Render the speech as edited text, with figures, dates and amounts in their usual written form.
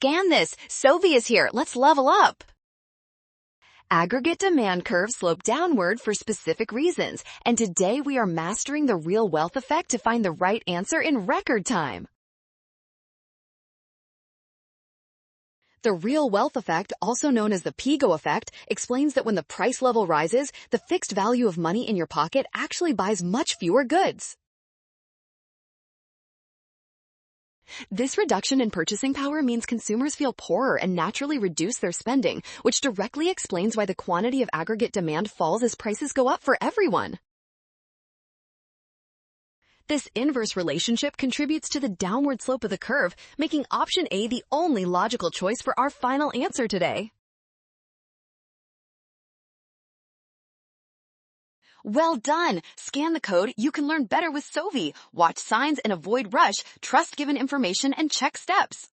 Scan this. Sovi is here. Let's level up. Aggregate demand curves slope downward for specific reasons, and today we are mastering the real wealth effect to find the right answer in record time. The real wealth effect, also known as the Pigo effect, explains that when the price level rises, the fixed value of money in your pocket actually buys much fewer goods. This reduction in purchasing power means consumers feel poorer and naturally reduce their spending, which directly explains why the quantity of aggregate demand falls as prices go up for everyone. This inverse relationship contributes to the downward slope of the curve, making option A the only logical choice for our final answer today. Well done! Scan the code. You can learn better with Sovi. Watch signs and avoid rush. Trust given information and check steps.